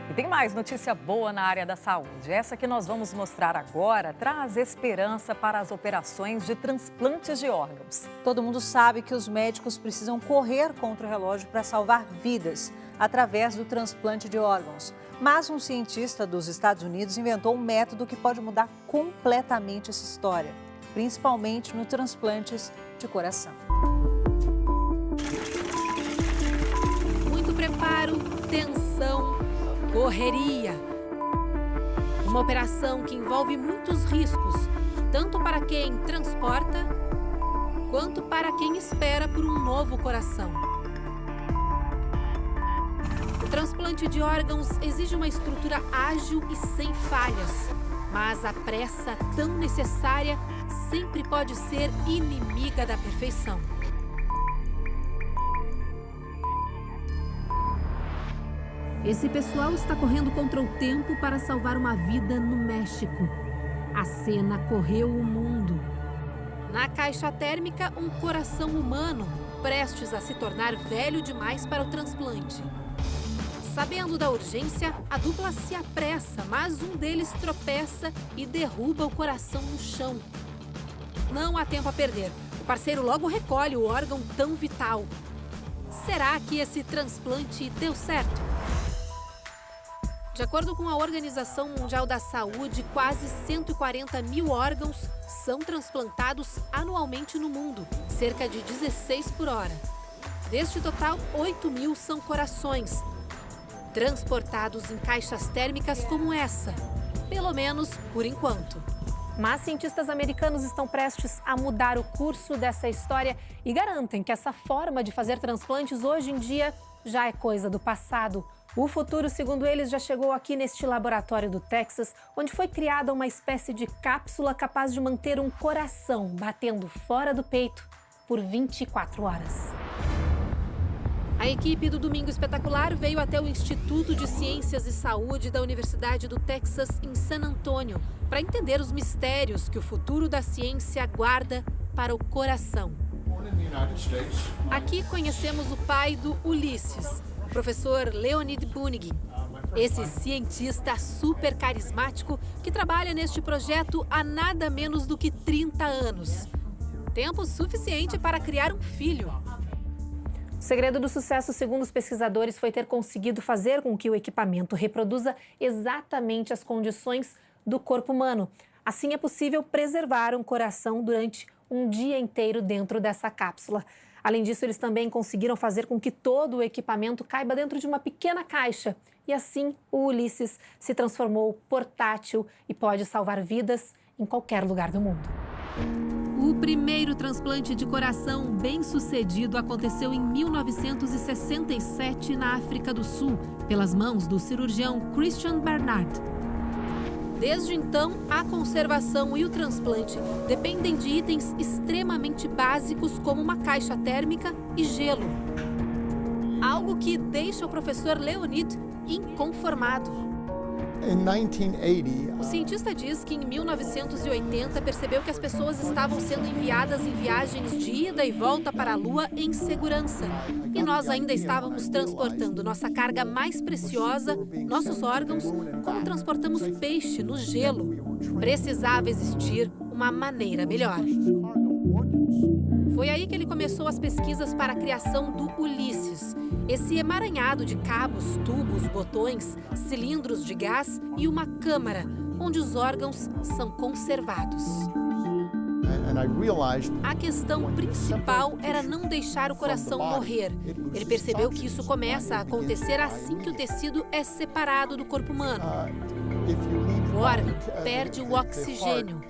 E tem mais notícia boa na área da saúde. Essa que nós vamos mostrar agora traz esperança para as operações de transplantes de órgãos. Todo mundo sabe que os médicos precisam correr contra o relógio para salvar vidas através do transplante de órgãos. Mas um cientista dos Estados Unidos inventou um método que pode mudar completamente essa história, principalmente no transplantes de coração. Muito preparo, tensão, correria. Uma operação que envolve muitos riscos, tanto para quem transporta, quanto para quem espera por um novo coração. O transplante de órgãos exige uma estrutura ágil e sem falhas, mas a pressa tão necessária sempre pode ser inimiga da perfeição. Esse pessoal está correndo contra o tempo para salvar uma vida no México. A cena correu o mundo. Na caixa térmica, um coração humano, prestes a se tornar velho demais para o transplante. Sabendo da urgência, a dupla se apressa, mas um deles tropeça e derruba o coração no chão. Não há tempo a perder. O parceiro logo recolhe o órgão tão vital. Será que esse transplante deu certo? De acordo com a Organização Mundial da Saúde, quase 140 mil órgãos são transplantados anualmente no mundo, cerca de 16 por hora. Deste total, 8 mil são corações, transportados em caixas térmicas como essa, pelo menos por enquanto. Mas cientistas americanos estão prestes a mudar o curso dessa história e garantem que essa forma de fazer transplantes hoje em dia já é coisa do passado. O futuro, segundo eles, já chegou aqui neste laboratório do Texas, onde foi criada uma espécie de cápsula capaz de manter um coração batendo fora do peito por 24 horas. A equipe do Domingo Espetacular veio até o Instituto de Ciências e Saúde da Universidade do Texas, em San Antonio, para entender os mistérios que o futuro da ciência guarda para o coração. Aqui conhecemos o pai do Ulisses, o professor Leonid Bunigin. Esse cientista super carismático que trabalha neste projeto há nada menos do que 30 anos. Tempo suficiente para criar um filho. O segredo do sucesso, segundo os pesquisadores, foi ter conseguido fazer com que o equipamento reproduza exatamente as condições do corpo humano. Assim é possível preservar um coração durante um dia inteiro dentro dessa cápsula. Além disso, eles também conseguiram fazer com que todo o equipamento caiba dentro de uma pequena caixa. E assim, o Ulisses se transformou portátil e pode salvar vidas em qualquer lugar do mundo. O primeiro transplante de coração bem-sucedido aconteceu em 1967 na África do Sul, pelas mãos do cirurgião Christian Barnard. Desde então, a conservação e o transplante dependem de itens extremamente básicos como uma caixa térmica e gelo. Algo que deixa o professor Leonid inconformado. O cientista diz que em 1980 percebeu que as pessoas estavam sendo enviadas em viagens de ida e volta para a Lua em segurança. E nós ainda estávamos transportando nossa carga mais preciosa, nossos órgãos, como transportamos peixe no gelo. Precisava existir uma maneira melhor. Foi aí que ele começou as pesquisas para a criação do Ulisses, esse emaranhado de cabos, tubos, botões, cilindros de gás e uma câmara, onde os órgãos são conservados. A questão principal era não deixar o coração morrer. Ele percebeu que isso começa a acontecer assim que o tecido é separado do corpo humano. O órgão perde o oxigênio.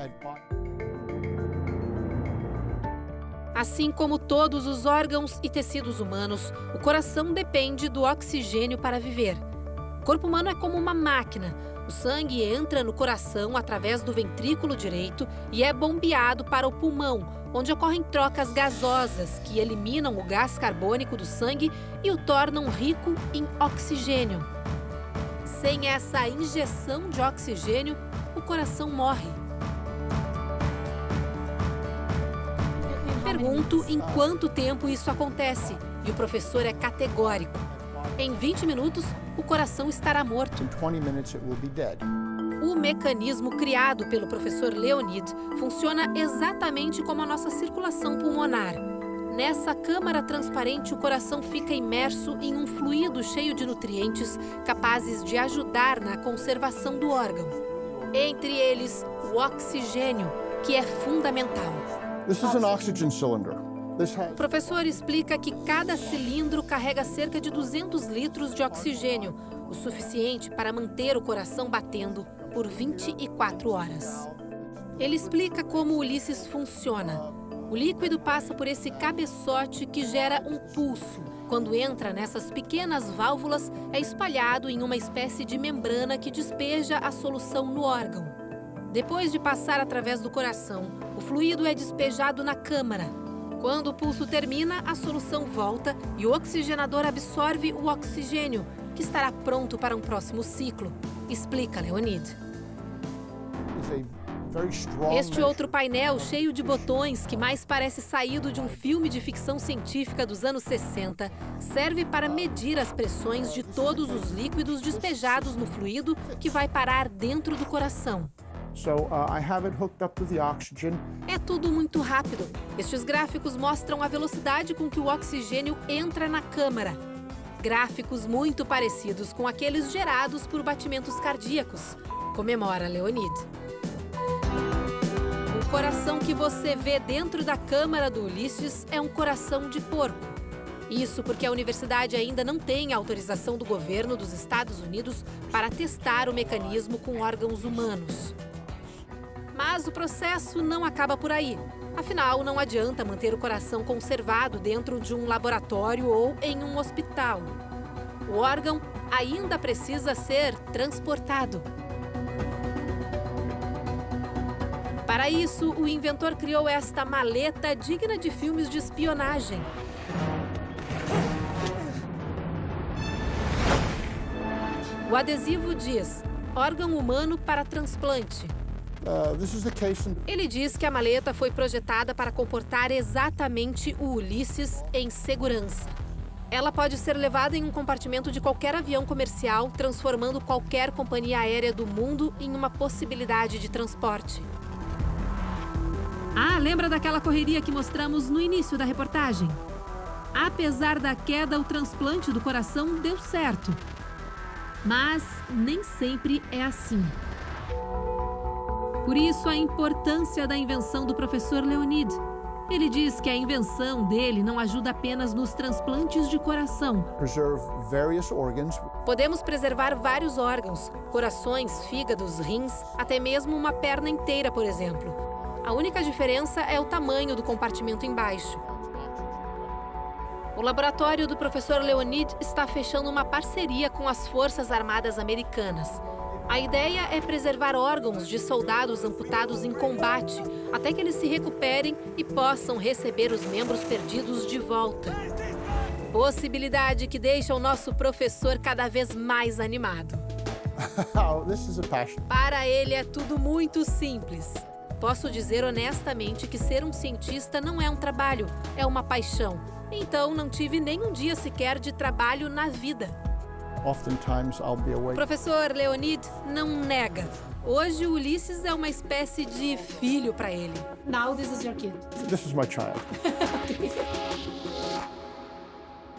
Assim como todos os órgãos e tecidos humanos, o coração depende do oxigênio para viver. O corpo humano é como uma máquina. O sangue entra no coração através do ventrículo direito e é bombeado para o pulmão, onde ocorrem trocas gasosas que eliminam o gás carbônico do sangue e o tornam rico em oxigênio. Sem essa injeção de oxigênio, o coração morre. Pergunto em quanto tempo isso acontece e o professor é categórico. Em 20 minutos, o coração estará morto. In 20 minutes, it will be dead. O mecanismo criado pelo professor Leonid funciona exatamente como a nossa circulação pulmonar. Nessa câmara transparente, o coração fica imerso em um fluido cheio de nutrientes capazes de ajudar na conservação do órgão. Entre eles, o oxigênio, que é fundamental. This is an oxygen cylinder. O professor explica que cada cilindro carrega cerca de 200 litros de oxigênio, o suficiente para manter o coração batendo por 24 horas. Ele explica como o Ulisses funciona. O líquido passa por esse cabeçote que gera um pulso. Quando entra nessas pequenas válvulas, é espalhado em uma espécie de membrana que despeja a solução no órgão. Depois de passar através do coração, o fluido é despejado na câmara. Quando o pulso termina, a solução volta e o oxigenador absorve o oxigênio, que estará pronto para um próximo ciclo, explica Leonid. Este outro painel cheio de botões, que mais parece saído de um filme de ficção científica dos anos 60, serve para medir as pressões de todos os líquidos despejados no fluido que vai parar dentro do coração. É tudo muito rápido. Estes gráficos mostram a velocidade com que o oxigênio entra na câmara. Gráficos muito parecidos com aqueles gerados por batimentos cardíacos, comemora Leonid. O coração que você vê dentro da câmara do Ulisses é um coração de porco. Isso porque a universidade ainda não tem autorização do governo dos Estados Unidos para testar o mecanismo com órgãos humanos. Mas o processo não acaba por aí. Afinal, não adianta manter o coração conservado dentro de um laboratório ou em um hospital. O órgão ainda precisa ser transportado. Para isso, o inventor criou esta maleta digna de filmes de espionagem. O adesivo diz: órgão humano para transplante. Ele diz que a maleta foi projetada para comportar exatamente o Ulisses em segurança. Ela pode ser levada em um compartimento de qualquer avião comercial, transformando qualquer companhia aérea do mundo em uma possibilidade de transporte. Ah, lembra daquela correria que mostramos no início da reportagem? Apesar da queda, o transplante do coração deu certo. Mas nem sempre é assim. Por isso, a importância da invenção do professor Leonid. Ele diz que a invenção dele não ajuda apenas nos transplantes de coração. Podemos preservar vários órgãos, corações, fígados, rins, até mesmo uma perna inteira, por exemplo. A única diferença é o tamanho do compartimento embaixo. O laboratório do professor Leonid está fechando uma parceria com as Forças Armadas Americanas. A ideia é preservar órgãos de soldados amputados em combate, até que eles se recuperem e possam receber os membros perdidos de volta. Possibilidade que deixa o nosso professor cada vez mais animado. Para ele é tudo muito simples. Posso dizer honestamente que ser um cientista não é um trabalho, é uma paixão. Então, não tive nem um dia sequer de trabalho na vida. O professor Leonid não nega. Hoje, o Ulisses é uma espécie de filho para ele. Now this is your kid. This is my child.